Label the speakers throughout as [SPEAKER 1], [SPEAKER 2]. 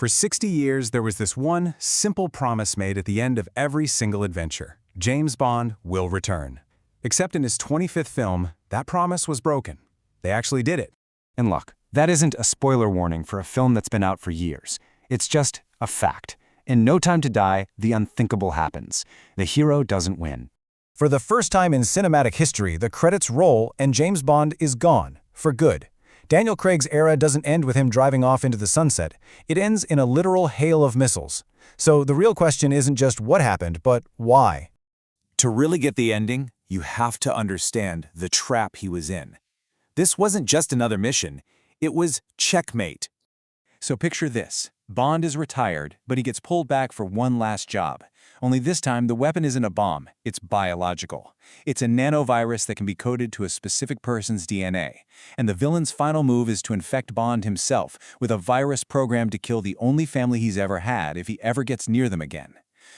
[SPEAKER 1] For 60 years, there was this one simple promise made at the end of every single adventure. James Bond will return. Except in his 25th film, that promise was broken. They actually did it.
[SPEAKER 2] And look, that isn't a spoiler warning for a film that's been out for years. It's just a fact. In No Time to Die, the unthinkable happens. The hero doesn't win.
[SPEAKER 3] For the first time in cinematic history, the credits roll and James Bond is gone, for good. Daniel Craig's era doesn't end with him driving off into the sunset. It ends in a literal hail of missiles. So the real question isn't just what happened, but why.
[SPEAKER 4] To really get the ending, you have to understand the trap he was in. This wasn't just another mission, it was checkmate. So picture this. Bond is retired, but he gets pulled back for one last job. Only this time, the weapon isn't a bomb, it's biological. It's a nanovirus that can be coded to a specific person's DNA. And the villain's final move is to infect Bond himself with a virus programmed to kill the only family he's ever had if he ever gets near them again.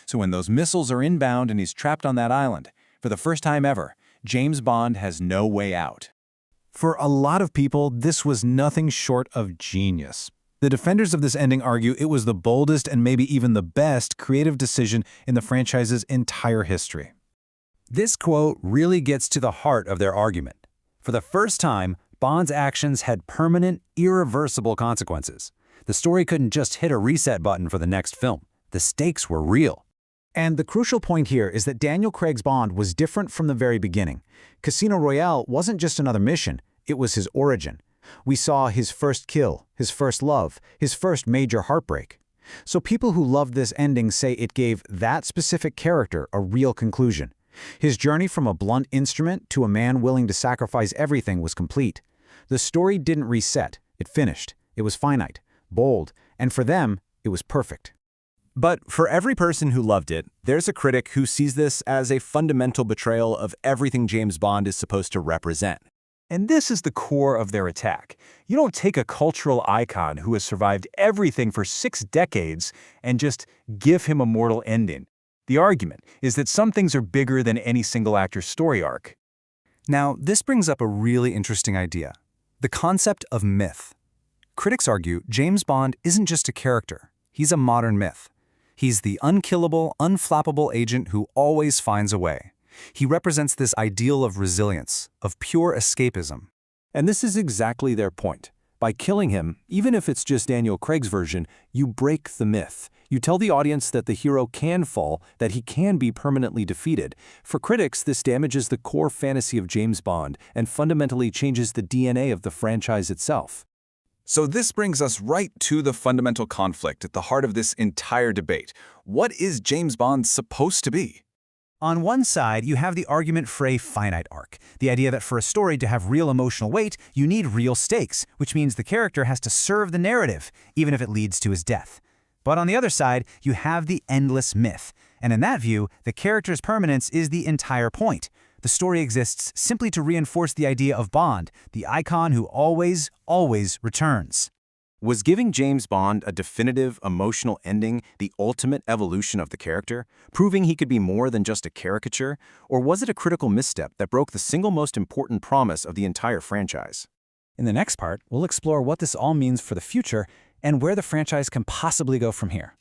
[SPEAKER 4] So when those missiles are inbound and he's trapped on that island, for the first time ever, James Bond has no way out.
[SPEAKER 3] For a lot of people, this was nothing short of genius. The defenders of this ending argue it was the boldest and maybe even the best creative decision in the franchise's entire history.
[SPEAKER 2] This quote really gets to the heart of their argument. For the first time, Bond's actions had permanent, irreversible consequences. The story couldn't just hit a reset button for the next film. The stakes were real.
[SPEAKER 3] And the crucial point here is that Daniel Craig's Bond was different from the very beginning. Casino Royale wasn't just another mission, it was his origin. We saw his first kill, his first love, his first major heartbreak. So people who loved this ending say it gave that specific character a real conclusion. His journey from a blunt instrument to a man willing to sacrifice everything was complete. The story didn't reset, it finished. It was finite, bold, and for them, it was perfect.
[SPEAKER 4] But for every person who loved it, there's a critic who sees this as a fundamental betrayal of everything James Bond is supposed to represent. And this is the core of their attack. You don't take a cultural icon who has survived everything for 6 decades and just give him a mortal ending. The argument is that some things are bigger than any single actor's story arc.
[SPEAKER 1] Now, this brings up a really interesting idea: the concept of myth. Critics argue James Bond isn't just a character, he's a modern myth. He's the unkillable, unflappable agent who always finds a way. He represents this ideal of resilience, of pure escapism.
[SPEAKER 4] And this is exactly their point. By killing him, even if it's just Daniel Craig's version, you break the myth. You tell the audience that the hero can fall, that he can be permanently defeated. For critics, this damages the core fantasy of James Bond and fundamentally changes the DNA of the franchise itself.
[SPEAKER 1] So this brings us right to the fundamental conflict at the heart of this entire debate. What is James Bond supposed to be?
[SPEAKER 5] On one side, you have the argument for a finite arc, the idea that for a story to have real emotional weight, you need real stakes, which means the character has to serve the narrative, even if it leads to his death. But on the other side, you have the endless myth, and in that view, the character's permanence is the entire point. The story exists simply to reinforce the idea of Bond, the icon who always, always returns.
[SPEAKER 4] Was giving James Bond a definitive, emotional ending the ultimate evolution of the character, proving he could be more than just a caricature, or was it a critical misstep that broke the single most important promise of the entire franchise?
[SPEAKER 5] In the next part, we'll explore what this all means for the future and where the franchise can possibly go from here.